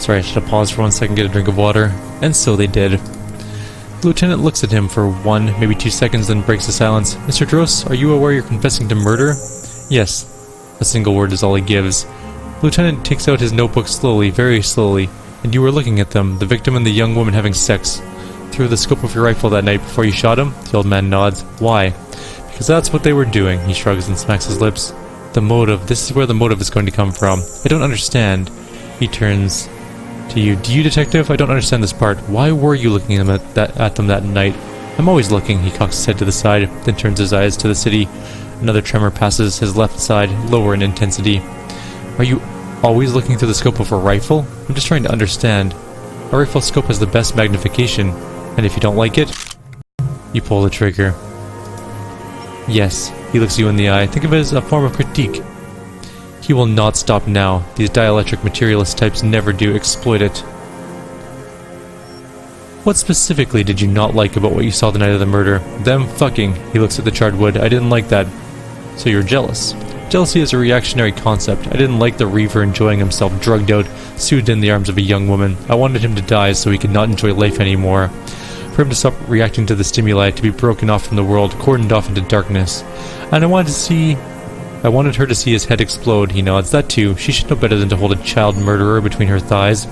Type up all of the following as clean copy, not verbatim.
Sorry, I should have paused for 1 second, get a drink of water. And so they did. The lieutenant looks at him for 1, maybe 2 seconds, then breaks the silence. Mr. Dross, are you aware you're confessing to murder? Yes. A single word is all he gives. The lieutenant takes out his notebook slowly, very slowly. And you were looking at them, the victim and the young woman having sex. Through the scope of your rifle that night before you shot him? The old man nods. Why? Because that's what they were doing. He shrugs and smacks his lips. The motive. This is where the motive is going to come from. I don't understand. He turns to you. Do you, detective? I don't understand this part. Why were you looking at them that night? I'm always looking. He cocks his head to the side, then turns his eyes to the city. Another tremor passes his left side, lower in intensity. Are you always looking through the scope of a rifle? I'm just trying to understand. A rifle scope has the best magnification, and if you don't like it, you pull the trigger. Yes, he looks you in the eye. Think of it as a form of critique. He will not stop now. These dielectric materialist types never do. Exploit it. What specifically did you not like about what you saw the night of the murder? Them fucking. He looks at the charred wood. I didn't like that. So you're jealous. Jealousy is a reactionary concept. I didn't like the Reaver enjoying himself, drugged out, soothed in the arms of a young woman. I wanted him to die so he could not enjoy life anymore. For him to stop reacting to the stimuli, to be broken off from the world, cordoned off into darkness. And I wanted her to see his head explode. He nods. That too. She should know better than to hold a child murderer between her thighs.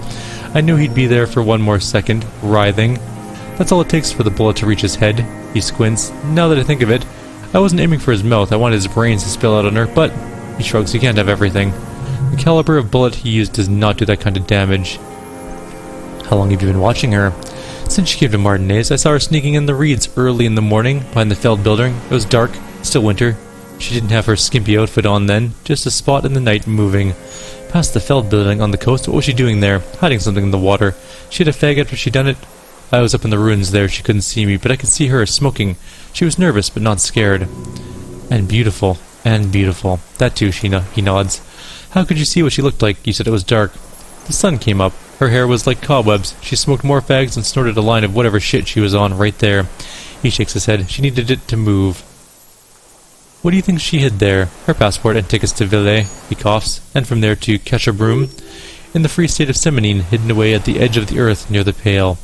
I knew he'd be there for 1 more second, writhing. That's all it takes for the bullet to reach his head. He squints. Now that I think of it, I wasn't aiming for his mouth. I wanted his brains to spill out on her, but he shrugs. He can't have everything. The caliber of bullet he used does not do that kind of damage. How long have you been watching her? Since she came to Martinez, I saw her sneaking in the reeds early in the morning behind the Feld building. It was dark, still winter. She didn't have her skimpy outfit on then, just a spot in the night moving. Past the Feld building on the coast, what was she doing there? Hiding something in the water. She had a fag after she'd done it. I was up in the ruins there, she couldn't see me, but I could see her smoking. She was nervous, but not scared. And beautiful. And beautiful. That too, he nods. How could you see what she looked like? You said it was dark. The sun came up. Her hair was like cobwebs. She smoked more fags and snorted a line of whatever shit she was on right there. He shakes his head. She needed it to move. What do you think she hid there? Her passport and tickets to Ville, he coughs, and from there to Kyrieru, in the free state of Semenine, hidden away at the edge of the earth near the Pale.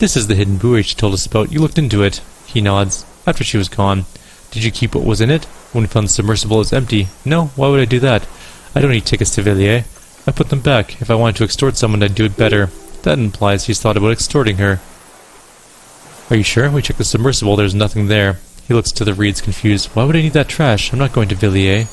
This is the hidden buoy she told us about. You looked into it. He nods. After she was gone. Did you keep what was in it? When we found the submersible is empty. No, why would I do that? I don't need tickets to Villiers. I put them back. If I wanted to extort someone, I'd do it better. That implies he's thought about extorting her. Are you sure? We checked the submersible. There's nothing there. He looks to the reeds, confused. Why would I need that trash? I'm not going to Villiers.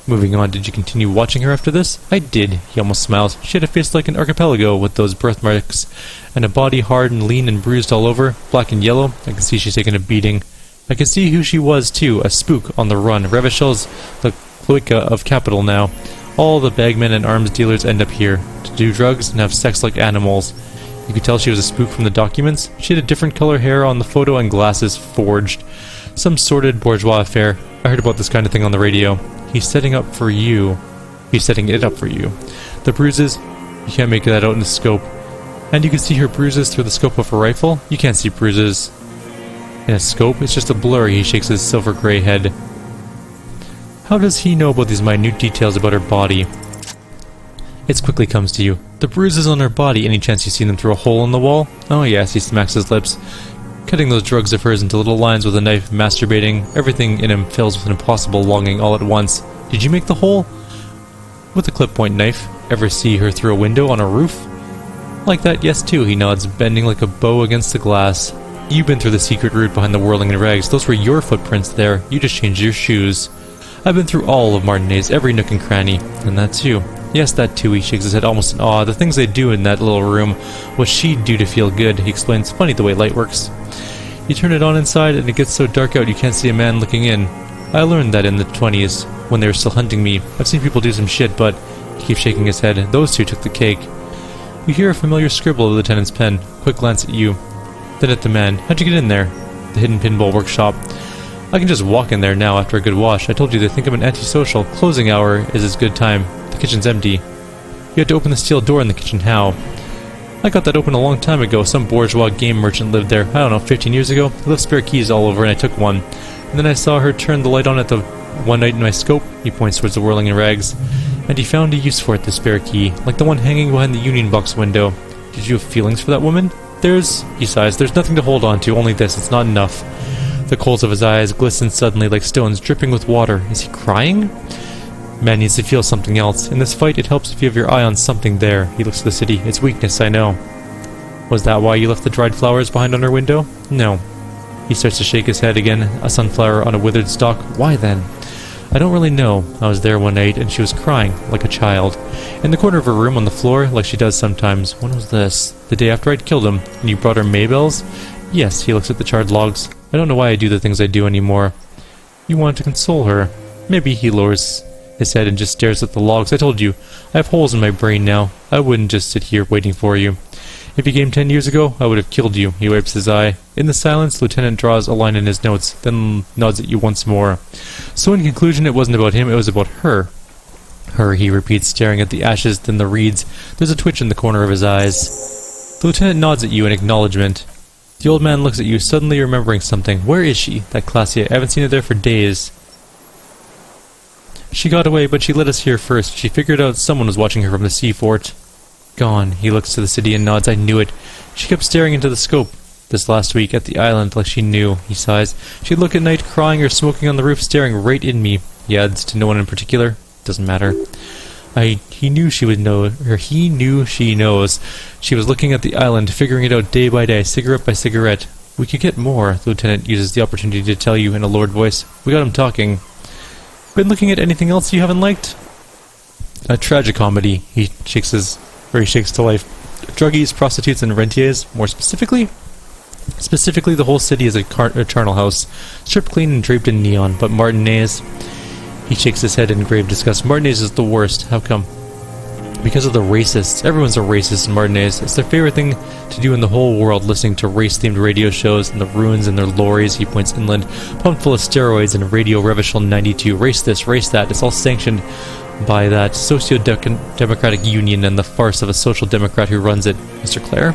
Moving on, did you continue watching her after this? I did. He almost smiles. She had a face like an archipelago with those birthmarks, and a body hard and lean and bruised all over, black and yellow. I can see she's taken a beating. I can see who she was, too, a spook on the run. Revichel's the cloaca of capital now. All the bagmen and arms dealers end up here, to do drugs and have sex like animals. You could tell she was a spook from the documents. She had a different color hair on the photo and glasses forged. Some sordid bourgeois affair. I heard about this kind of thing on the radio. He's setting up for you. He's setting it up for you. The bruises, you can't make that out in the scope. And you can see her bruises through the scope of a rifle. You can't see bruises in a scope. It's just a blur. He shakes his silver gray head. How does he know about these minute details about her body? It quickly comes to you. The bruises on her body, any chance you've seen them through a hole in the wall? Oh yes, he smacks his lips. Cutting those drugs of hers into little lines with a knife, masturbating, everything in him fills with an impossible longing all at once. Did you make the hole? With a clip-point knife. Ever see her through a window on a roof? Like that, yes too, he nods, bending like a bow against the glass. You've been through the secret route behind the whirling and rags. Those were your footprints there. You just changed your shoes. I've been through all of Martinez, every nook and cranny. And that too. Yes, that too, he shakes his head almost in awe. The things they do in that little room, what she'd do to feel good, he explains. Funny the way light works. You turn it on inside and it gets so dark out you can't see a man looking in. I learned that in the 20s, when they were still hunting me. I've seen people do some shit, but... He keeps shaking his head. Those two took the cake. You hear a familiar scribble of the lieutenant's pen. Quick glance at you. Then at the man. How'd you get in there? The hidden pinball workshop. I can just walk in there now after a good wash. I told you they think I'm an antisocial. Closing hour is as good time. The kitchen's empty. You had to open the steel door in the kitchen. How? I got that open a long time ago. Some bourgeois game merchant lived there. I don't know, 15 years ago. He left spare keys all over and I took one. And then I saw her turn the light on at the one night in my scope. He points towards the whirling and rags. And he found a use for it, the spare key, like the one hanging behind the union box window. Did you have feelings for that woman? He sighs, there's nothing to hold on to, only this, it's not enough. The coals of his eyes glisten suddenly like stones dripping with water. Is he crying? Man needs to feel something else. In this fight, it helps if you have your eye on something there. He looks at the city. It's weakness, I know. Was that why you left the dried flowers behind on her window? No. He starts to shake his head again, a sunflower on a withered stalk. Why then? I don't really know. I was there one night, and she was crying, like a child. In the corner of her room on the floor, like she does sometimes. When was this? The day after I'd killed him, and you brought her Maybells? Yes, he looks at the charred logs. I don't know why I do the things I do anymore. You wanted to console her. Maybe. He lowers his head and just stares at the logs. I told you, I have holes in my brain now. I wouldn't just sit here waiting for you. If you came 10 years ago, I would have killed you. He wipes his eye. In the silence, Lieutenant draws a line in his notes, then nods at you once more. So in conclusion, it wasn't about him, it was about her. Her, he repeats, staring at the ashes, then the reeds. There's a twitch in the corner of his eyes. The lieutenant nods at you in acknowledgement. The old man looks at you, suddenly remembering something. Where is she? That Classia. I haven't seen her there for days. She got away, but she let us here first. She figured out someone was watching her from the sea fort. Gone. He looks to the city and nods. I knew it. She kept staring into the scope. This last week at the island, like she knew. He sighs. She'd look at night, crying or smoking on the roof, staring right in me. He adds, to no one in particular. Doesn't matter. He knew she would know, or he knew she knows. She was looking at the island, figuring it out day by day, cigarette by cigarette. We could get more. The lieutenant uses the opportunity to tell you in a lowered voice. We got him talking. Been looking at anything else you haven't liked? A tragicomedy. He shakes to life. Druggies, prostitutes, and rentiers. More specifically, the whole city is a charnel house, stripped clean and draped in neon. But Martinez, he shakes his head in grave disgust. Martinez is the worst. How come? Because of the racists. Everyone's a racist in Martinez. It's their favorite thing to do in the whole world, listening to race-themed radio shows and the ruins in their lorries, he points inland, pumped full of steroids and Radio Revachol 92. Race this, race that. It's all sanctioned by that socio-democratic union and the farce of a social democrat who runs it. Mr. Clare?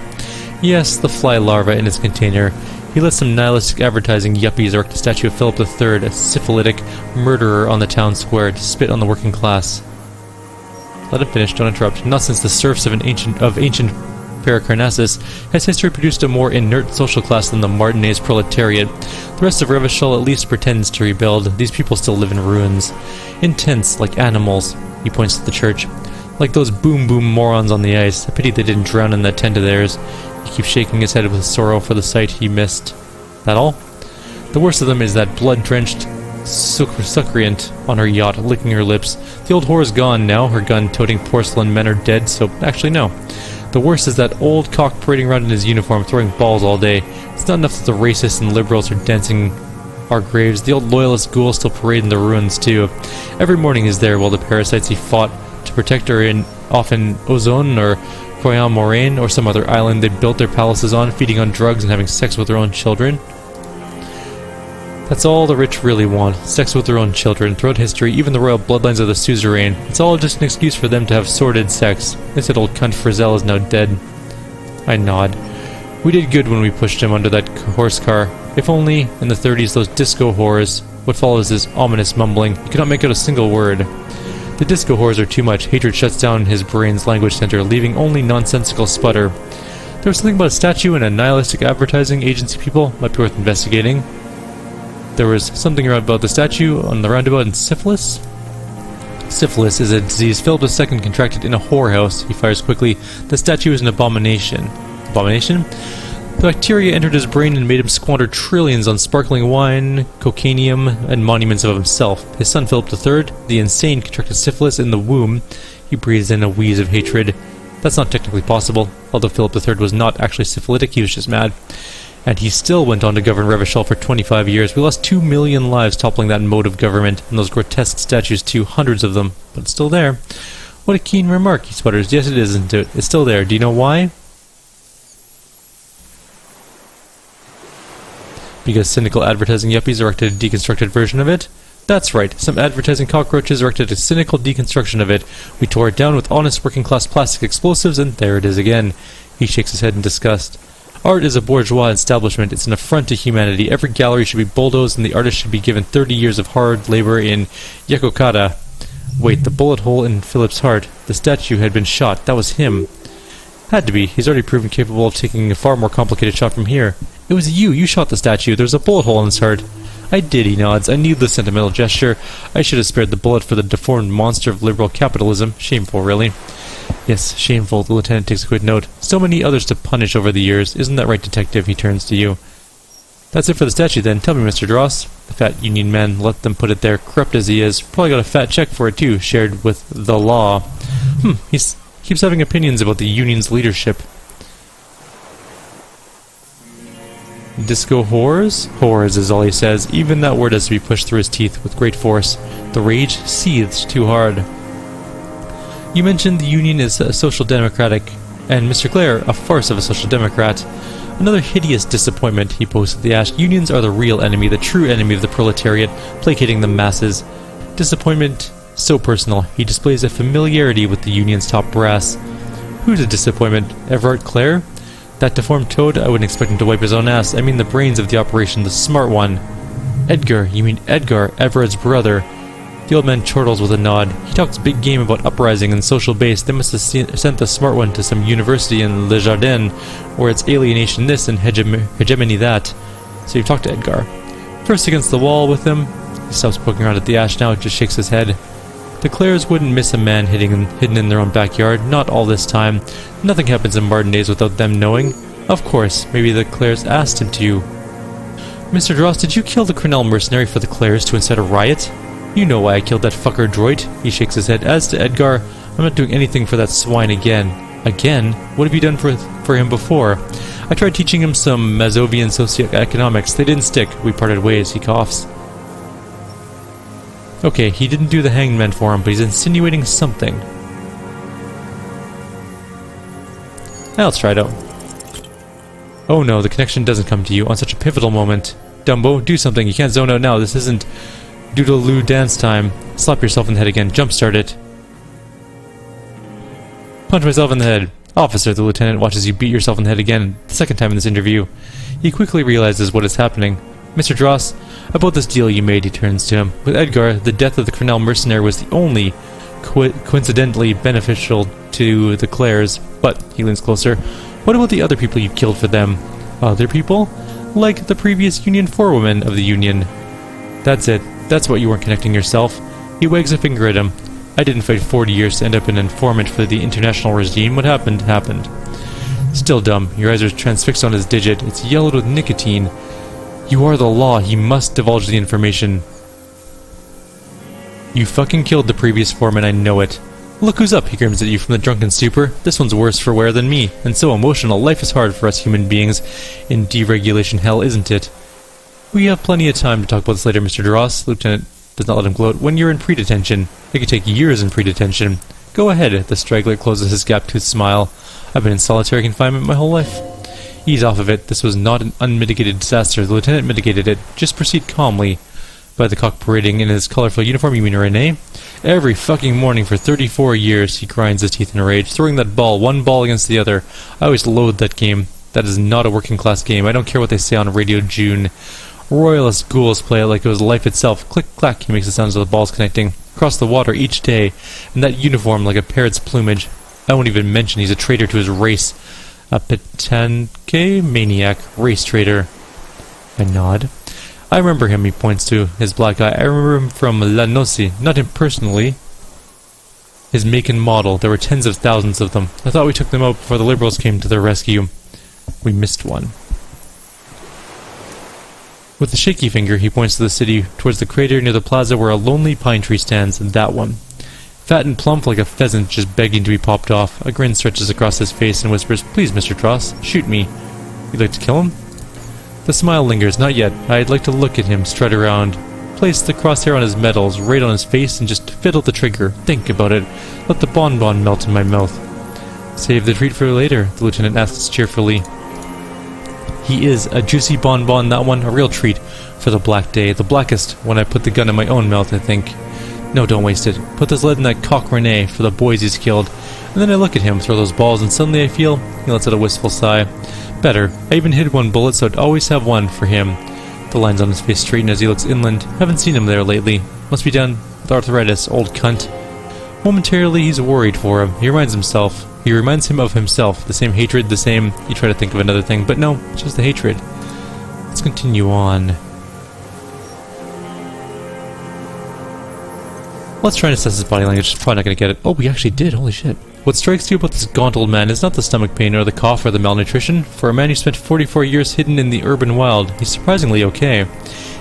Yes, the fly larva in his container. He lets some nihilistic advertising yuppies erect a statue of Philip III, a syphilitic murderer on the town square, to spit on the working class. Let him finish, don't interrupt. Not since the serfs of ancient Pericarnassus has history produced a more inert social class than the Martinez proletariat. The rest of Revachol at least pretends to rebuild. These people still live in ruins. In tents, like animals. He points to the church. Like those boom-boom morons on the ice. A pity they didn't drown in that tent of theirs. He keeps shaking his head with sorrow for the sight he missed. That all? The worst of them is that blood-drenched succreant on her yacht, licking her lips. The old whore's gone now. Her gun-toting porcelain men are dead, so actually no. The worst is that old cock parading around in his uniform, throwing balls all day. It's not enough that the racists and liberals are dancing our graves. The old loyalist ghouls still parade in the ruins, too. Every morning is there while the parasites he fought to protect are in often Ozone or Croyant Moraine or some other island they built their palaces on, feeding on drugs and having sex with their own children. That's all the rich really want. Sex with their own children. Throughout history, even the royal bloodlines of the suzerain. It's all just an excuse for them to have sordid sex. This old cunt Frizzell is now dead. I nod. We did good when we pushed him under that horse car. If only, in the 30s, those disco whores. What follows is ominous mumbling. He cannot make out a single word. The disco whores are too much. Hatred shuts down his brain's language center, leaving only nonsensical sputter. There was something about a statue and a nihilistic advertising agency people. Might be worth investigating. There was something about the statue on the roundabout and syphilis. Syphilis is a disease Philip II contracted in a whorehouse. He fires quickly. The statue is an abomination. Abomination? The bacteria entered his brain and made him squander trillions on sparkling wine, cocainium, and monuments of himself. His son Philip III, the insane, contracted syphilis in the womb. He breathes in a wheeze of hatred. That's not technically possible. Although Philip III was not actually syphilitic, he was just mad. And he still went on to govern Revachol for 25 years. We lost 2 million lives toppling that mode of government, and those grotesque statues too, hundreds of them. But it's still there. What a keen remark, he sputters. Yes, it is, isn't it? It's still there. Do you know why? Because cynical advertising yuppies erected a deconstructed version of it? That's right. Some advertising cockroaches erected a cynical deconstruction of it. We tore it down with honest working-class plastic explosives, and there it is again. He shakes his head in disgust. Art is a bourgeois establishment. It's an affront to humanity. Every gallery should be bulldozed, and the artist should be given 30 years of hard labor in Yakokata. Wait, the bullet hole in Philip's heart. The statue had been shot. That was him. Had to be. He's already proven capable of taking a far more complicated shot from here. It was you. You shot the statue. There's a bullet hole in his heart. I did, he nods. A needless sentimental gesture. I should have spared the bullet for the deformed monster of liberal capitalism. Shameful, really. Yes, shameful. The lieutenant takes a quick note. So many others to punish over the years. Isn't that right, detective? He turns to you. That's it for the statue, then. Tell me, Mr. Dross. The fat union man let them put it there, corrupt as he is. Probably got a fat check for it, too, shared with the law. He keeps having opinions about the union's leadership. Disco whores? Whores is all he says. Even that word has to be pushed through his teeth with great force. The rage seethed too hard. You mentioned the Union is a social democratic, and Mr. Clare, a farce of a social democrat. Another hideous disappointment, he posted the ash. Unions are the real enemy, the true enemy of the proletariat, placating the masses. Disappointment so personal. He displays a familiarity with the Union's top brass. Who's a disappointment? Everard Clare? That deformed toad? I wouldn't expect him to wipe his own ass. I mean the brains of the operation, the smart one. Edgar. You mean Edgar, Everard's brother. The old man chortles with a nod. He talks big game about uprising and social base. They must have sent the smart one to some university in Le Jardin, where it's alienation this and hegemony that. So you've talked to Edgar. First against the wall with him. He stops poking around at the ash now, just shakes his head. The Clares wouldn't miss a man hidden in their own backyard, not all this time. Nothing happens in modern days without them knowing. Of course, maybe the Clares asked him to. Mr. Dross, did you kill the Krinable mercenary for the Clares to incite a riot? You know why I killed that fucker droid. He shakes his head. As to Edgar, I'm not doing anything for that swine again. Again? What have you done for him before? I tried teaching him some Mazovian socioeconomics. They didn't stick. We parted ways. He coughs. Okay, he didn't do the hangman for him, but he's insinuating something. I'll try it out. Oh no, the connection doesn't come to you on such a pivotal moment. Dumbo, do something. You can't zone out now. This isn't Doodle-loo dance time. Slap yourself in the head again. Jumpstart it. Punch myself in the head. Officer, the lieutenant watches you beat yourself in the head again, the second time in this interview. He quickly realizes what is happening. Mr. Dross, about this deal you made, he turns to him. With Edgar, the death of the Krinable mercenary was the only coincidentally beneficial to the Clares, but, he leans closer, what about the other people you killed for them? Other people? Like the previous Union forewoman of the Union. That's it. That's what you weren't connecting yourself. He wags a finger at him. I didn't fight 40 years to end up an informant for the international regime. What happened, happened. Still dumb. Your eyes are transfixed on his digit. It's yellowed with nicotine. You are the law. He must divulge the information. You fucking killed the previous foreman. I know it. Look who's up, he grins at you from the drunken stupor. This one's worse for wear than me. And so emotional. Life is hard for us human beings. In deregulation hell, isn't it? We have plenty of time to talk about this later, Mr. Dross. Lieutenant does not let him gloat. When you're in pre-detention. It could take years in pre-detention. Go ahead. The straggler closes his gap-toothed smile. I've been in solitary confinement my whole life. Ease off of it. This was not an unmitigated disaster. The lieutenant mitigated it. Just proceed calmly. By the cock parading in his colorful uniform, you mean Renee? Every fucking morning for 34 years, he grinds his teeth in a rage, throwing that ball, one ball against the other. I always loathed that game. That is not a working class game. I don't care what they say on Radio June. Royalist ghouls play it like it was life itself. Click clack, he makes the sounds of the balls connecting. Across the water each day, and that uniform like a parrot's plumage. I won't even mention he's a traitor to his race. A Petanque maniac, race traitor. I nod. I remember him, he points to his black eye. I remember him from La Noci, not him personally. His make and model, there were tens of thousands of them. I thought we took them out before the liberals came to their rescue. We missed one. With a shaky finger, he points to the city, towards the crater near the plaza where a lonely pine tree stands, and that one. Fat and plump like a pheasant just begging to be popped off. A grin stretches across his face and whispers, Please, Mr. Dross, shoot me. You'd like to kill him? The smile lingers. Not yet. I'd like to look at him strut around. Place the crosshair on his medals, right on his face, and just fiddle the trigger. Think about it. Let the bonbon melt in my mouth. Save the treat for later, the lieutenant asks cheerfully. He is a juicy bonbon, that one, a real treat for the black day. The blackest when I put the gun in my own mouth, I think. No, don't waste it. Put this lead in that cock Renee for the boys he's killed. And then I look at him, throw those balls, and suddenly I feel he lets out a wistful sigh. Better. I even hid one bullet, so I'd always have one for him. The lines on his face straighten as he looks inland. Haven't seen him there lately. Must be down with arthritis, old cunt. Momentarily, he's worried for him. He reminds him of himself. The same hatred, the same... You try to think of another thing, but no, it's just the hatred. Let's continue on. Let's try and assess his body language. Probably not going to get it. Oh, we actually did. Holy shit. What strikes you about this gaunt old man is not the stomach pain or the cough or the malnutrition. For a man who spent 44 years hidden in the urban wild, he's surprisingly okay.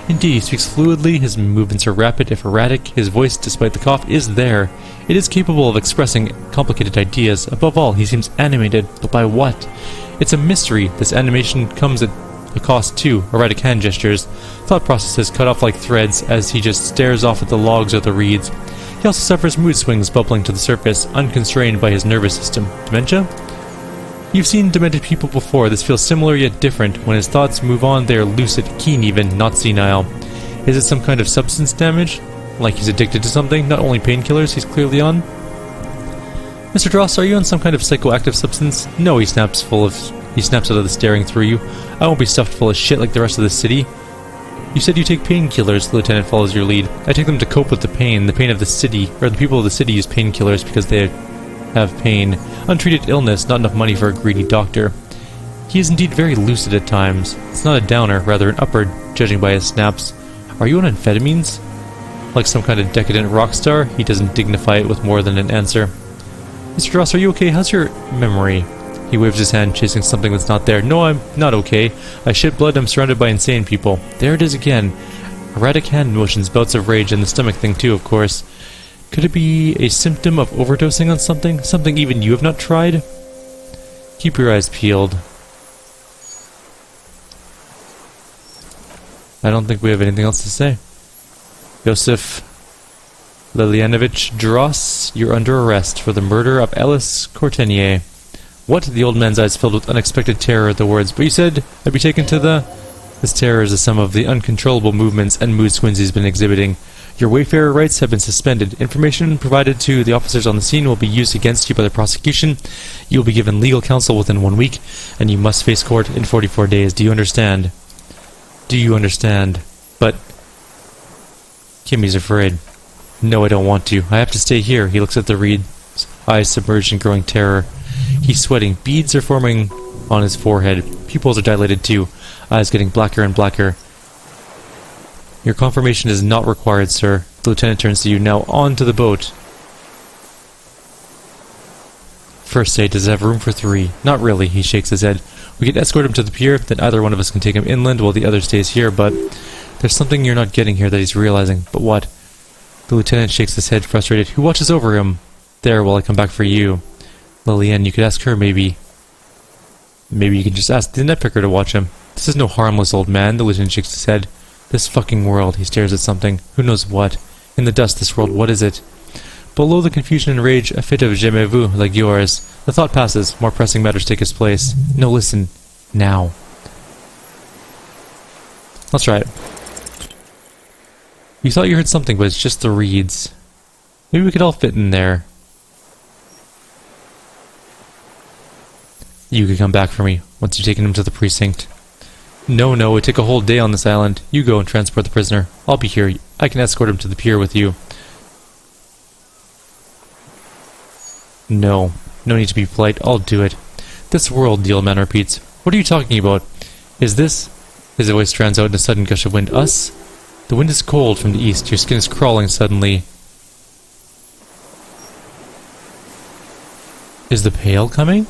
Indeed, he speaks fluidly, his movements are rapid if erratic, his voice, despite the cough, is there. It is capable of expressing complicated ideas. Above all, he seems animated, but by what? It's a mystery. This animation comes at a cost too. Erratic hand gestures. Thought processes cut off like threads as he just stares off at the logs or the reeds. He also suffers mood swings bubbling to the surface, unconstrained by his nervous system. Dementia? You've seen demented people before. This feels similar yet different. When his thoughts move on, they are lucid, keen even, not senile. Is it some kind of substance damage? Like he's addicted to something? Not only painkillers he's clearly on? Mr. Dross, are you on some kind of psychoactive substance? No, he snaps out of the staring through you. I won't be stuffed full of shit like the rest of the city. You said you take painkillers, the lieutenant follows your lead. I take them to cope with the pain of the city, or the people of the city use painkillers because they have pain. Untreated illness, not enough money for a greedy doctor. He is indeed very lucid at times. It's not a downer, rather an upper, judging by his snaps. Are you on amphetamines? Like some kind of decadent rock star, he doesn't dignify it with more than an answer. Mr. Dross, are you okay? How's your memory? He waves his hand, chasing something that's not there. No, I'm not okay. I shit blood, I'm surrounded by insane people. There it is again. Erratic hand motions, bouts of rage, and the stomach thing too, of course. Could it be a symptom of overdosing on something? Something even you have not tried? Keep your eyes peeled. I don't think we have anything else to say. Joseph Lilianovich Dross, you're under arrest for the murder of Ellis Courtenier. What? The old man's eyes filled with unexpected terror at the words. But you said I'd be taken to the... This terror is the sum of the uncontrollable movements and mood swings he's been exhibiting. Your wayfarer rights have been suspended. Information provided to the officers on the scene will be used against you by the prosecution. You will be given legal counsel within 1 week, and you must face court in 44 days. Do you understand? Do you understand? But... Kimmy's afraid. No, I don't want to. I have to stay here. He looks at the reeds, eyes submerged in growing terror. He's sweating. Beads are forming on his forehead. Pupils are dilated too. Eyes getting blacker and blacker. Your confirmation is not required, sir. The lieutenant turns to you. Now on to the boat. First aid, does it have room for 3? Not really, he shakes his head. We can escort him to the pier, then either one of us can take him inland while the other stays here, but there's something you're not getting here that he's realizing. But what? The lieutenant shakes his head, frustrated. Who watches over him? There, while I come back for you. Lillian, you could ask her, maybe. Maybe you can just ask the netpicker to watch him. This is no harmless old man, the lieutenant shakes his head. This fucking world, he stares at something. Who knows what? In the dust, this world, what is it? Below the confusion and rage, a fit of je me vu, like yours. The thought passes, more pressing matters take its place. No, listen. Now. Let's try it. You thought you heard something, but it's just the reeds. Maybe we could all fit in there. You could come back for me, once you've taken him to the precinct. No, it would take a whole day on this island. You go and transport the prisoner. I'll be here. I can escort him to the pier with you. No need to be polite. I'll do it. This world, the old man repeats. What are you talking about? Is this... His voice drowns out in a sudden gush of wind. Us? The wind is cold from the east. Your skin is crawling suddenly. Is the pail coming?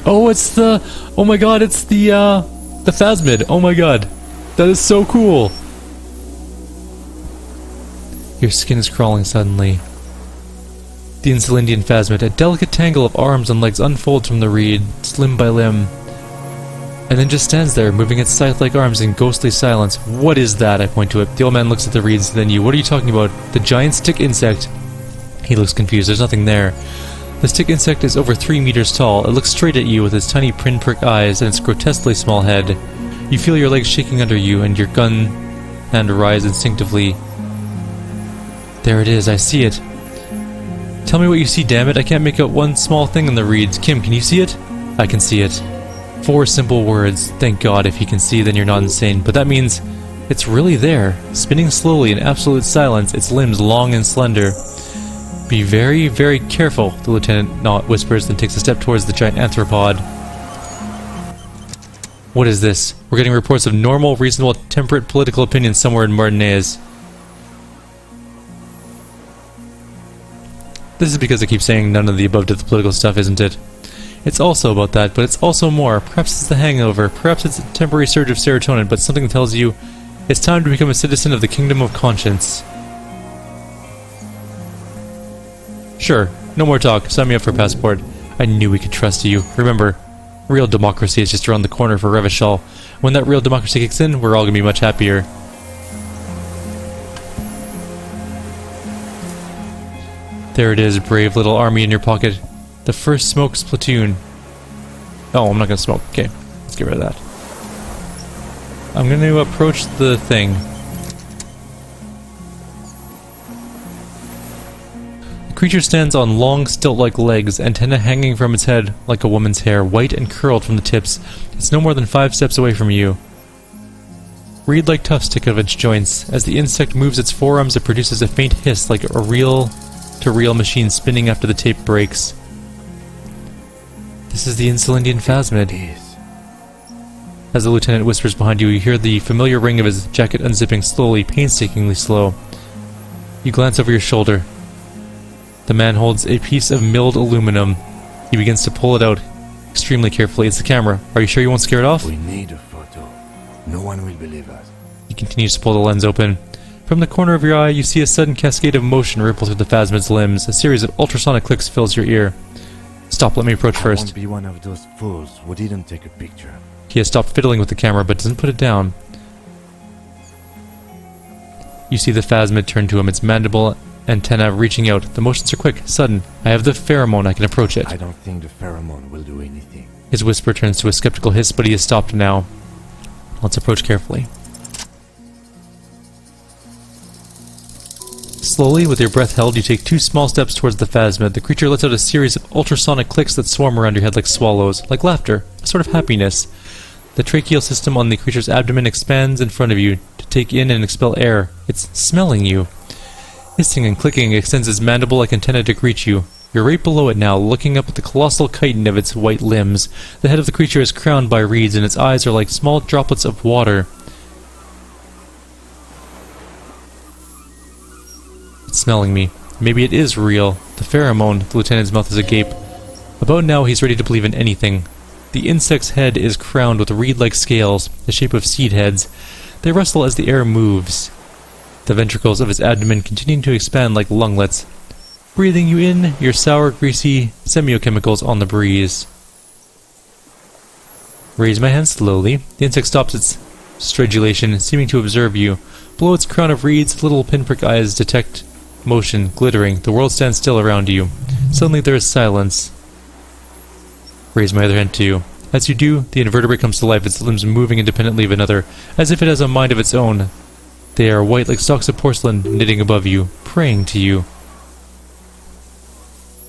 Oh, it's the... Oh my god, it's the phasmid. Oh my god. That is so cool. Your skin is crawling suddenly. The Insulindian phasmid, a delicate tangle of arms and legs unfolds from the reed, limb by limb, and then just stands there, moving its scythe-like arms in ghostly silence. What is that? I point to it. The old man looks at the reeds, then you. What are you talking about? The giant stick insect. He looks confused. There's nothing there. The stick insect is over 3 meters tall. It looks straight at you with its tiny pinprick eyes and its grotesquely small head. You feel your legs shaking under you, and your gun hand rise instinctively. There it is. I see it. Tell me what you see, damn it. I can't make out one small thing in the reeds. Kim, can you see it? I can see it. 4 simple words. Thank God, if you can see, then you're not insane. But that means it's really there, spinning slowly in absolute silence, its limbs long and slender. Be very, very careful, the lieutenant whispers, then takes a step towards the giant anthropod. What is this? We're getting reports of normal, reasonable, temperate political opinions somewhere in Martinez. This is because I keep saying none of the above to the political stuff, isn't it? It's also about that, but it's also more. Perhaps it's the hangover, perhaps it's a temporary surge of serotonin, but something tells you it's time to become a citizen of the kingdom of conscience. Sure, no more talk. Sign me up for a passport. I knew we could trust you. Remember, real democracy is just around the corner for Revachol. When that real democracy kicks in, we're all gonna be much happier. There it is, brave little army in your pocket. The first smokes platoon. Oh, I'm not gonna smoke. Okay, let's get rid of that. I'm gonna approach the thing. The creature stands on long, stilt-like legs, antennae hanging from its head like a woman's hair, white and curled from the tips. It's no more than 5 steps away from you. Reed-like tufts stick out of its joints. As the insect moves its forearms, it produces a faint hiss like a reel-to-reel machine spinning after the tape breaks. This is the Insulindian phasmid. As the lieutenant whispers behind you, you hear the familiar ring of his jacket unzipping slowly, painstakingly slow. You glance over your shoulder. The man holds a piece of milled aluminum. He begins to pull it out extremely carefully. It's the camera. Are you sure you won't scare it off? We need a photo. No one will believe us. He continues to pull the lens open. From the corner of your eye, you see a sudden cascade of motion ripple through the phasmid's limbs. A series of ultrasonic clicks fills your ear. Stop, let me approach first. I won't be one of those fools who didn't take a picture. He has stopped fiddling with the camera, but doesn't put it down. You see the phasmid turn to him, its mandible antenna reaching out. The motions are quick, sudden. I have the pheromone, I can approach it. I don't think the pheromone will do anything. His whisper turns to a skeptical hiss, but he has stopped now. Let's approach carefully. Slowly, with your breath held, you take 2 small steps towards the phasmid. The creature lets out a series of ultrasonic clicks that swarm around your head like swallows, like laughter, a sort of happiness. The tracheal system on the creature's abdomen expands in front of you to take in and expel air. It's smelling you. Hissing and clicking, it extends its mandible-like antenna to greet you. You're right below it now, looking up at the colossal chitin of its white limbs. The head of the creature is crowned by reeds, and its eyes are like small droplets of water. It's smelling me. Maybe it is real. The pheromone. The lieutenant's mouth is agape. About now, he's ready to believe in anything. The insect's head is crowned with reed-like scales, the shape of seed heads. They rustle as the air moves. The ventricles of his abdomen continue to expand like lunglets, breathing you in, your sour, greasy semiochemicals on the breeze. Raise my hand slowly. The insect stops its stridulation, seeming to observe you. Below its crown of reeds, little pinprick eyes detect motion, glittering. The world stands still around you. Suddenly there is silence. Raise my other hand too. As you do, the invertebrate comes to life, its limbs moving independently of another, as if it has a mind of its own. They are white like stalks of porcelain, knitting above you, praying to you.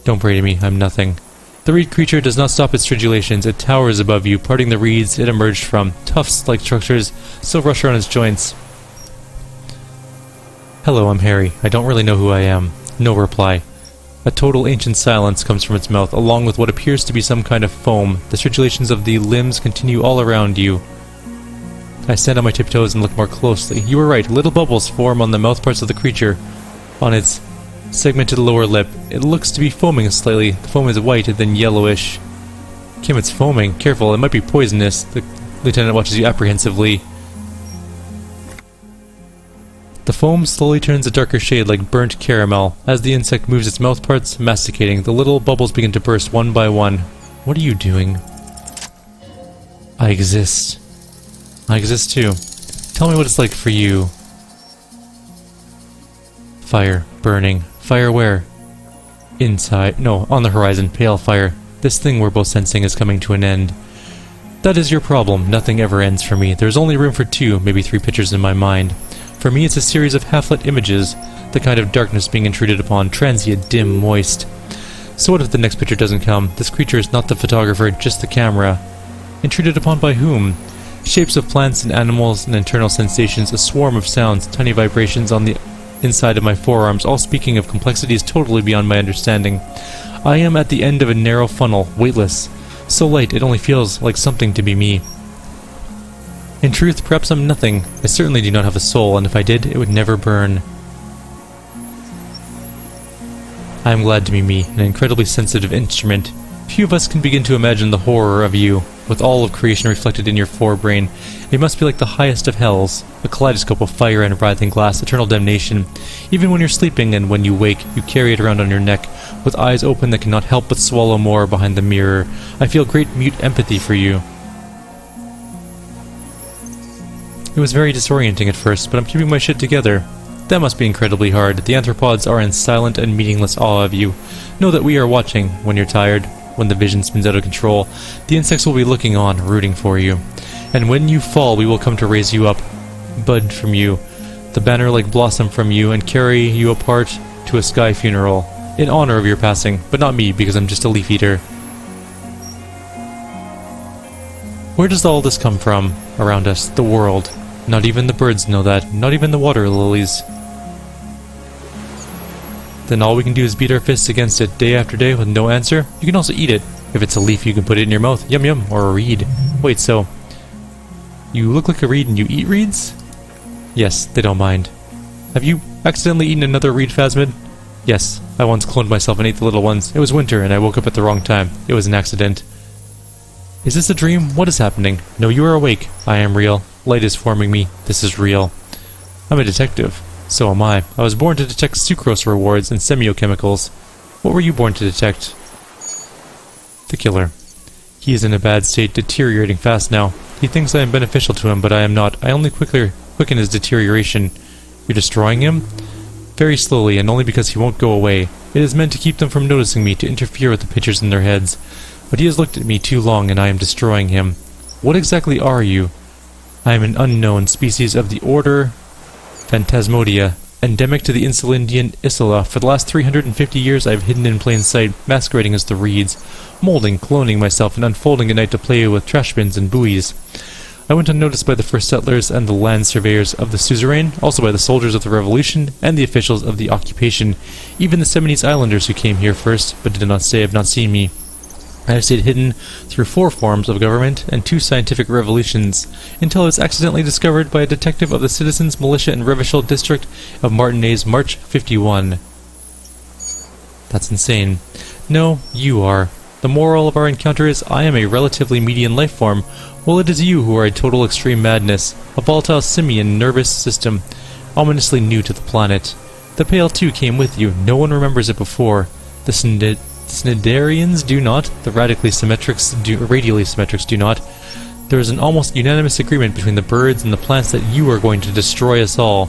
Don't pray to me, I'm nothing. The reed creature does not stop its stridulations. It towers above you, parting the reeds it emerged from. Tufts-like structures still rush around its joints. Hello, I'm Harry. I don't really know who I am. No reply. A total ancient silence comes from its mouth, along with what appears to be some kind of foam. The stridulations of the limbs continue all around you. I stand on my tiptoes and look more closely. You were right. Little bubbles form on the mouthparts of the creature. On its segmented lower lip, it looks to be foaming slightly. The foam is white and then yellowish. Kim, it's foaming. Careful, it might be poisonous. The lieutenant watches you apprehensively. The foam slowly turns a darker shade like burnt caramel. As the insect moves its mouthparts, masticating, the little bubbles begin to burst one by one. What are you doing? I exist. I exist too. Tell me what it's like for you. Fire. Burning. Fire where? Inside. No, on the horizon. Pale fire. This thing we're both sensing is coming to an end. That is your problem. Nothing ever ends for me. There's only room for 2, maybe 3 pictures in my mind. For me, it's a series of half-lit images, the kind of darkness being intruded upon, transient, dim, moist. So what if the next picture doesn't come? This creature is not the photographer, just the camera. Intruded upon by whom? Shapes of plants and animals and internal sensations, a swarm of sounds, tiny vibrations on the inside of my forearms, all speaking of complexities totally beyond my understanding. I am at the end of a narrow funnel, weightless. So light it only feels like something to be me. In truth, perhaps I'm nothing. I certainly do not have a soul, and if I did, it would never burn. I am glad to be me, an incredibly sensitive instrument. Few of us can begin to imagine the horror of you, with all of creation reflected in your forebrain. It must be like the highest of hells, a kaleidoscope of fire and writhing glass, eternal damnation. Even when you're sleeping and when you wake, you carry it around on your neck, with eyes open that cannot help but swallow more behind the mirror. I feel great mute empathy for you. It was very disorienting at first, but I'm keeping my shit together. That must be incredibly hard. The anthropods are in silent and meaningless awe of you. Know that we are watching when you're tired, when the vision spins out of control. The insects will be looking on, rooting for you. And when you fall, we will come to raise you up, bud from you, the banner like blossom from you, and carry you apart to a sky funeral, in honor of your passing, but not me, because I'm just a leaf eater. Where does all this come from, around us, the world? Not even the birds know that, not even the water lilies. Then all we can do is beat our fists against it day after day with no answer. You can also eat it. If it's a leaf, you can put it in your mouth. Yum yum. Or a reed. Wait, so... you look like a reed and you eat reeds? Yes, they don't mind. Have you accidentally eaten another reed, Phasmid? Yes, I once cloned myself and ate the little ones. It was winter and I woke up at the wrong time. It was an accident. Is this a dream? What is happening? No, you are awake. I am real. Light is forming me. This is real. I'm a detective. So am I. I was born to detect sucrose rewards and semiochemicals. What were you born to detect? The killer. He is in a bad state, deteriorating fast now. He thinks I am beneficial to him, but I am not. I only quicken his deterioration. You're destroying him? Very slowly, and only because he won't go away. It is meant to keep them from noticing me, to interfere with the pictures in their heads. But he has looked at me too long, and I am destroying him. What exactly are you? I am an unknown species of the order Phantasmodia, endemic to the Insulindian Isla. For the last 350 years I have hidden in plain sight, masquerading as the reeds, molding, cloning myself, and unfolding at night to play with trash bins and buoys. I went unnoticed by the first settlers and the land surveyors of the suzerain, also by the soldiers of the revolution and the officials of the occupation, even the Seminese islanders who came here first, but did not say have not seen me. I have stayed hidden through 4 forms of government and 2 scientific revolutions, until I was accidentally discovered by a detective of the Citizens, Militia, and Revachol district of Martinez, March 51. That's insane. No, you are. The moral of our encounter is I am a relatively median life form, while it is you who are a total extreme madness, a volatile simian nervous system, ominously new to the planet. The Pale too came with you. No one remembers it before. The Snidarians do not. The radially symmetrics do not. There is an almost unanimous agreement between the birds and the plants that you are going to destroy us all.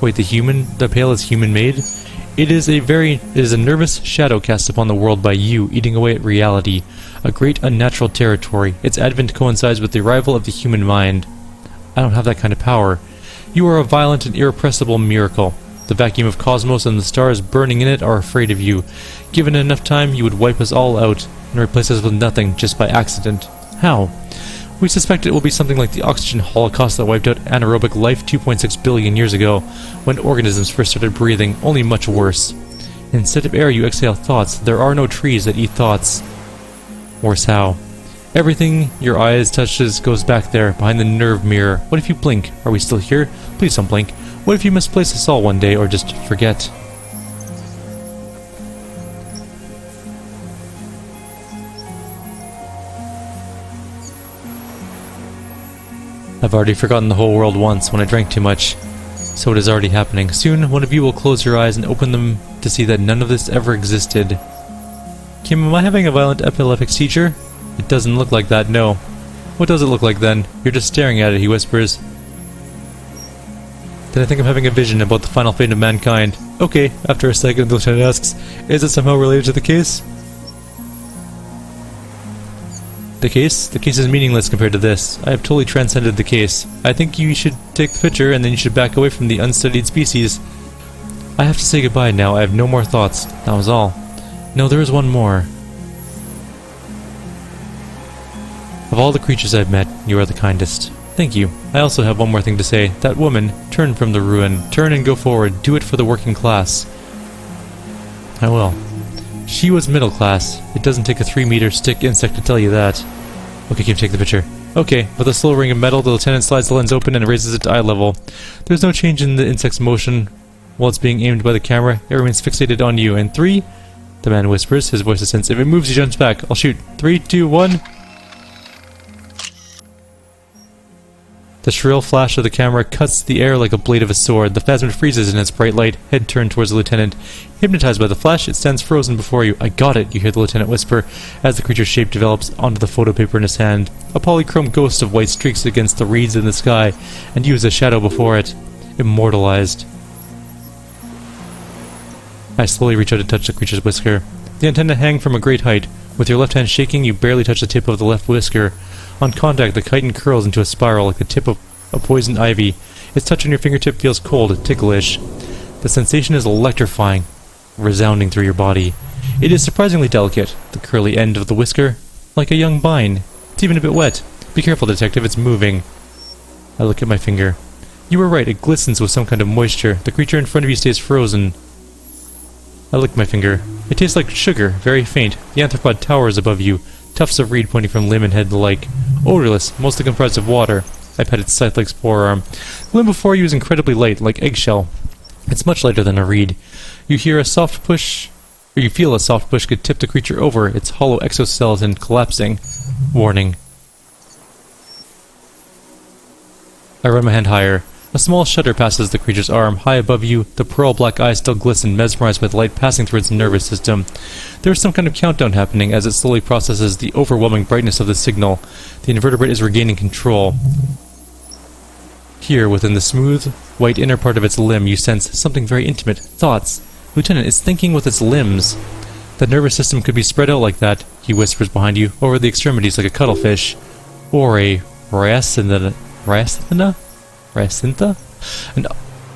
Wait, the Pale is human-made? It is a nervous shadow cast upon the world by you, eating away at reality. A great unnatural territory. Its advent coincides with the arrival of the human mind. I don't have that kind of power. You are a violent and irrepressible miracle. The vacuum of cosmos and the stars burning in it are afraid of you. Given enough time, you would wipe us all out and replace us with nothing just by accident. How? We suspect it will be something like the oxygen holocaust that wiped out anaerobic life 2.6 billion years ago, when organisms first started breathing, only much worse. Instead of air, you exhale thoughts. There are no trees that eat thoughts. Worse how? Everything your eyes touches goes back there, behind the nerve mirror. What if you blink? Are we still here? Please don't blink. What if you misplace us all one day, or just forget? I've already forgotten the whole world once when I drank too much, so it is already happening. Soon, one of you will close your eyes and open them to see that none of this ever existed. Kim, am I having a violent epileptic seizure? It doesn't look like that, no. What does it look like then? You're just staring at it, he whispers. Then I think I'm having a vision about the final fate of mankind. Okay, after a second the lieutenant asks, is it somehow related to the case? The case? The case is meaningless compared to this. I have totally transcended the case. I think you should take the picture and then you should back away from the unstudied species. I have to say goodbye now. I have no more thoughts. That was all. No, there is one more. Of all the creatures I've met, you are the kindest. Thank you. I also have one more thing to say. That woman, turn from the ruin. Turn and go forward. Do it for the working class. I will. She was middle class. It doesn't take a 3-meter stick insect to tell you that. Okay, Kim, take the picture. Okay, with a slow ring of metal, the lieutenant slides the lens open and raises it to eye level. There's no change in the insect's motion. While it's being aimed by the camera, it remains fixated on you. And 3, the man whispers, his voice is tense. If it moves, he jumps back. I'll shoot. 3, 2, 1. The shrill flash of the camera cuts the air like a blade of a sword. The phasmid freezes in its bright light, head turned towards the lieutenant. Hypnotized by the flash, it stands frozen before you. I got it, you hear the lieutenant whisper, as the creature's shape develops onto the photo paper in his hand. A polychrome ghost of white streaks against the reeds in the sky, and you as a shadow before it. Immortalized. I slowly reach out to touch the creature's whisker. The antennae hang from a great height. With your left hand shaking, you barely touch the tip of the left whisker. On contact, the chitin curls into a spiral like the tip of a poison ivy. Its touch on your fingertip feels cold, ticklish. The sensation is electrifying, resounding through your body. It is surprisingly delicate, the curly end of the whisker, like a young vine. It's even a bit wet. Be careful, detective, it's moving. I look at my finger. You were right, it glistens with some kind of moisture. The creature in front of you stays frozen. I lick my finger. It tastes like sugar, very faint. The arthropod towers above you, tufts of reed pointing from limb and head alike. Odorless, mostly comprised of water. I pat its scythe-like forearm. The limb before you is incredibly light, like eggshell. It's much lighter than a reed. You hear a soft push, or you feel a soft push could tip the creature over, its hollow exoskeleton collapsing. Warning. I run my hand higher. A small shudder passes the creature's arm. High above you, the pearl black eyes still glisten, mesmerized by the light passing through its nervous system. There is some kind of countdown happening as it slowly processes the overwhelming brightness of the signal. The invertebrate is regaining control. Here, within the smooth, white inner part of its limb, you sense something very intimate. Thoughts. Lieutenant, it's thinking with its limbs. The nervous system could be spread out like that, he whispers behind you, over the extremities like a cuttlefish. Or a Rhyacintha? An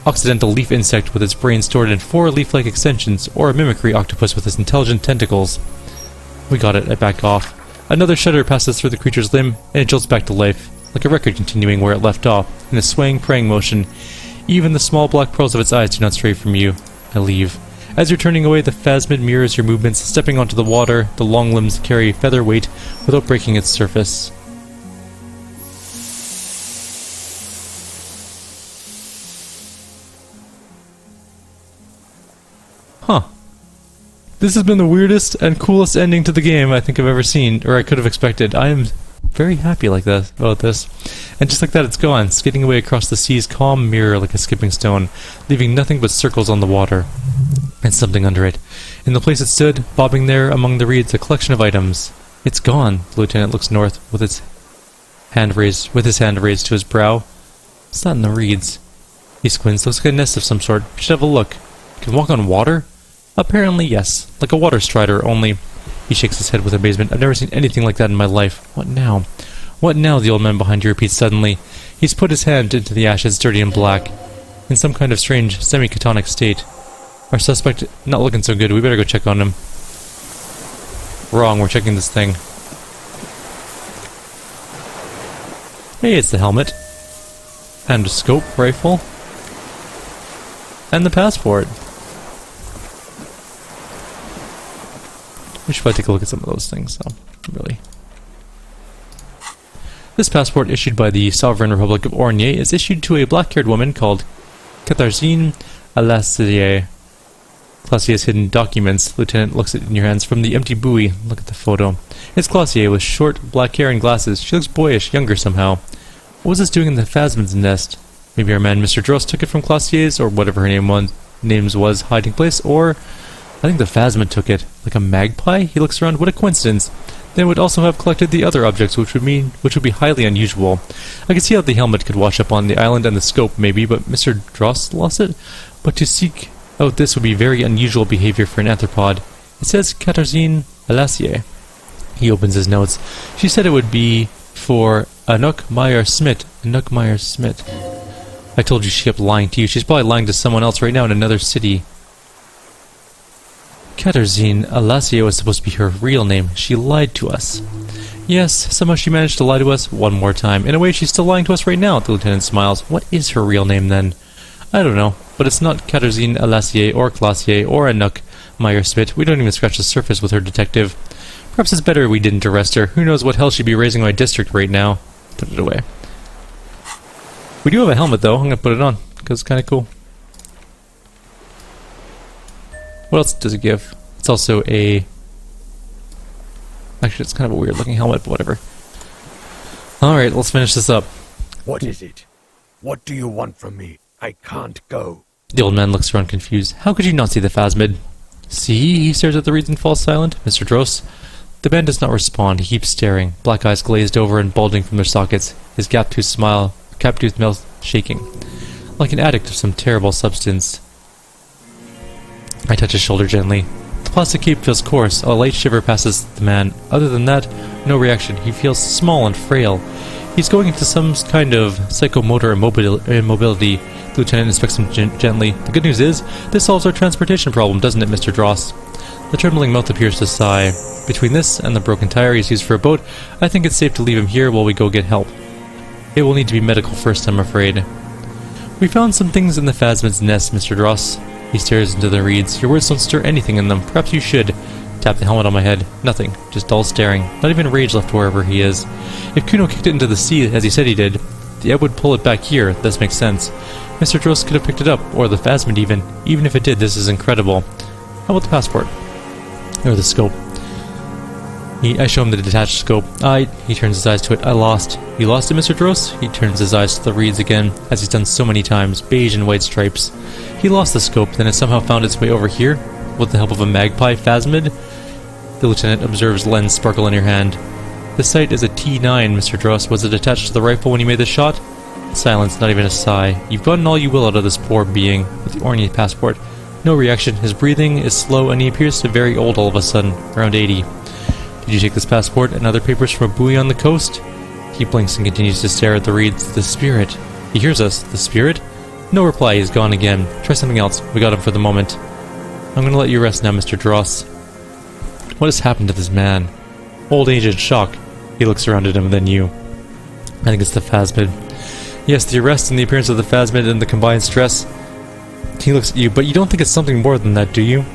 occidental leaf insect with its brain stored in 4 leaf-like extensions, or a mimicry octopus with its intelligent tentacles. We got it, I back off. Another shudder passes through the creature's limb, and it jolts back to life, like a record continuing where it left off, in a swaying, praying motion. Even the small black pearls of its eyes do not stray from you. I leave. As you're turning away, the phasmid mirrors your movements, stepping onto the water. The long limbs carry feather weight without breaking its surface. Huh. This has been the weirdest and coolest ending to the game I think I've ever seen, or I could have expected. I am very happy about this. And just like that, it's gone, skidding away across the sea's calm mirror like a skipping stone, leaving nothing but circles on the water. And something under it. In the place it stood, bobbing there among the reeds, a collection of items. It's gone. The lieutenant looks north with his hand raised to his brow. It's not in the reeds. He squints. Looks like a nest of some sort. We should have a look. Can walk on water? Apparently, yes. Like a water strider, only... He shakes his head with amazement. I've never seen anything like that in my life. What now? What now? The old man behind you repeats suddenly. He's put his hand into the ashes, dirty and black, in some kind of strange, semi-catonic state. Our suspect not looking so good. We better go check on him. Wrong, we're checking this thing. Hey, it's the helmet. And a scope rifle. And the passport. We should probably take a look at some of those things, though. Really. This passport, issued by the Sovereign Republic of Ornier, is issued to a black-haired woman called Katarzyne Alassier. Classier's hidden documents. Lieutenant looks at it in your hands from the empty buoy. Look at the photo. It's Classier with short, black hair and glasses. She looks boyish, younger somehow. What was this doing in the phasmid's nest? Maybe our man Mr. Dross took it from Classier's, or whatever her name's was, hiding place, or... I think the phasmid took it. Like a magpie? He looks around. What a coincidence. Then would also have collected the other objects, which would be highly unusual. I could see how the helmet could wash up on the island and the scope, maybe, but Mr. Dross lost it? But to seek out this would be very unusual behavior for an anthropod. It says Katarzyne Alassier. He opens his notes. She said it would be for Anouk Meyer-Smith. Anouk Meyer-Smith. I told you she kept lying to you. She's probably lying to someone else right now in another city. Katarzyne Alassier was supposed to be her real name. She lied to us. Yes, somehow she managed to lie to us one more time. In a way, she's still lying to us right now, the lieutenant smiles. What is her real name then? I don't know, but it's not Katerzine Alassier or Classier or Anuk Meyer-Smith. We don't even scratch the surface with her, detective. Perhaps it's better we didn't arrest her. Who knows what hell she'd be raising my district right now. Put it away. We do have a helmet though. I'm gonna put it on, because it's kinda cool. What else does it give? It's also a... Actually, it's kind of a weird looking helmet, but whatever. Alright, let's finish this up. What is it? What do you want from me? I can't go. The old man looks around confused. How could you not see the phasmid? See? He stares at the reeds and falls silent. Mr. Dross. The man does not respond. He keeps staring. Black eyes glazed over and bulging from their sockets. His gap-toothed mouth shaking. Like an addict of some terrible substance. I touch his shoulder gently. The plastic cape feels coarse. A light shiver passes the man. Other than that, no reaction. He feels small and frail. He's going into some kind of psychomotor immobility. The lieutenant inspects him gently. The good news is, this solves our transportation problem, doesn't it, Mr. Dross? The trembling mouth appears to sigh. Between this and the broken tire he's used for a boat, I think it's safe to leave him here while we go get help. It will need to be medical first, I'm afraid. We found some things in the phasmid's nest, Mr. Dross. He stares into the reeds. Your words don't stir anything in them. Perhaps you should. Tap the helmet on my head. Nothing. Just dull staring. Not even rage left wherever he is. If Kuno kicked it into the sea, as he said he did, the ebb would pull it back here. This makes sense. Mr. Dross could have picked it up, or the phasmid even. Even if it did, this is incredible. How about the passport? Or the scope? I show him the detached scope. He turns his eyes to it. I lost. You lost it, Mr. Dross? He turns his eyes to the reeds again, as he's done so many times. Beige and white stripes. He lost the scope, then it somehow found its way over here, with the help of a magpie phasmid. The lieutenant observes lens sparkle in your hand. The sight is a T9, Mr. Dross. Was it attached to the rifle when you made the shot? Silence, not even a sigh. You've gotten all you will out of this poor being, with the Orny passport. No reaction. His breathing is slow, and he appears to be very old all of a sudden, around 80. Did you take this passport and other papers from a buoy on the coast? He blinks and continues to stare at the reeds. The spirit. He hears us. The spirit? No reply. He's gone again. Try something else. We got him for the moment. I'm going to let you rest now, Mr. Dross. What has happened to this man? Old age and shock. He looks around at him, then you. I think it's the phasmid. Yes, the arrest and the appearance of the phasmid and the combined stress. He looks at you, but you don't think it's something more than that, do you?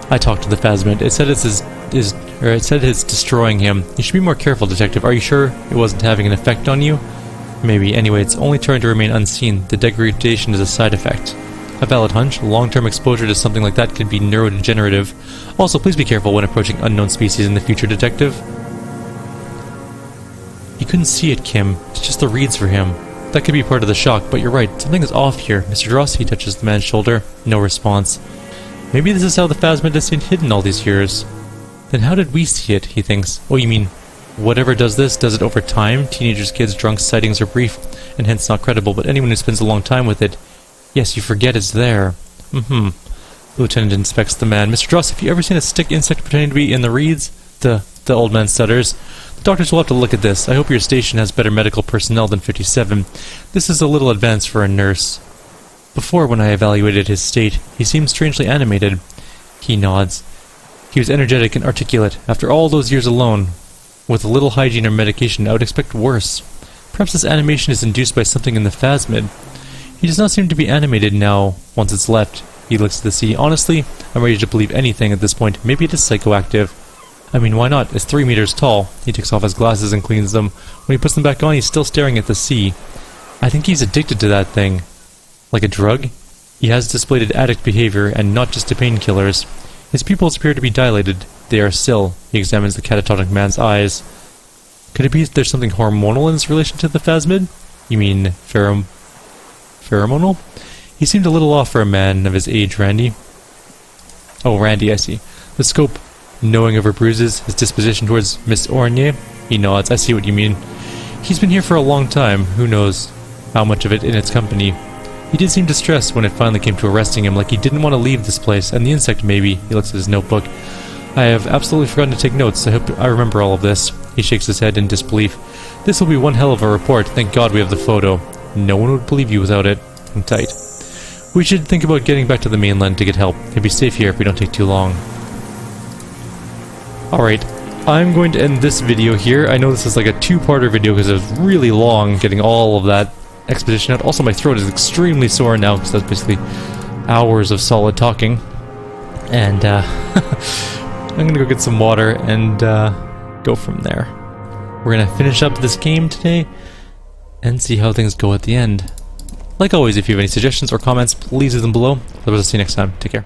I talked to the phasmid. It said it's destroying him. You should be more careful, detective. Are you sure it wasn't having an effect on you? Maybe. Anyway, it's only trying to remain unseen. The degradation is a side effect. A valid hunch. Long-term exposure to something like that could be neurodegenerative. Also, please be careful when approaching unknown species in the future, detective. You couldn't see it, Kim. It's just the reeds for him. That could be part of the shock, but you're right. Something is off here. Mr. Dross, he touches the man's shoulder. No response. Maybe this is how the phasmid has stayed hidden all these years. Then how did we see it, he thinks. Oh, you mean, whatever does this, does it over time? Teenagers, kids, drunks, sightings are brief, and hence not credible, but anyone who spends a long time with it... Yes, you forget it's there. The lieutenant inspects the man. Mr. Dross, have you ever seen a stick insect pretending to be in the reeds? The old man stutters. The doctors will have to look at this. I hope your station has better medical personnel than 57. This is a little advanced for a nurse. Before, when I evaluated his state, he seemed strangely animated. He nods. He was energetic and articulate. After all those years alone, with a little hygiene or medication, I would expect worse. Perhaps this animation is induced by something in the phasmid. He does not seem to be animated now, once it's left. He looks at the sea. Honestly, I'm ready to believe anything at this point. Maybe it is psychoactive. I mean, why not? It's 3 meters tall. He takes off his glasses and cleans them. When he puts them back on, he's still staring at the sea. I think he's addicted to that thing. Like a drug? He has displayed addict behavior, and not just to painkillers. His pupils appear to be dilated. They are still. He examines the catatonic man's eyes. Could it be there's something hormonal in his relation to the phasmid? You mean pheromonal? He seemed a little off for a man of his age, Randy. Oh, Randy, I see. The scope, knowing of her bruises, his disposition towards Miss Ornier. He nods. I see what you mean. He's been here for a long time. Who knows how much of it in its company. He did seem distressed when it finally came to arresting him, like he didn't want to leave this place. And the insect, maybe. He looks at his notebook. I have absolutely forgotten to take notes. I hope I remember all of this. He shakes his head in disbelief. This will be one hell of a report. Thank God we have the photo. No one would believe you without it. I'm tight. We should think about getting back to the mainland to get help. It'd be safe here if we don't take too long. Alright, I'm going to end this video here. I know this is like a two-parter video because it was really long getting all of that exposition out. Also, my throat is extremely sore now because that's basically hours of solid talking. And I'm gonna go get some water and go from there. We're gonna finish up this game today and see how things go at the end. Like always, if you have any suggestions or comments, please leave them below. Otherwise, I'll see you next time. Take care.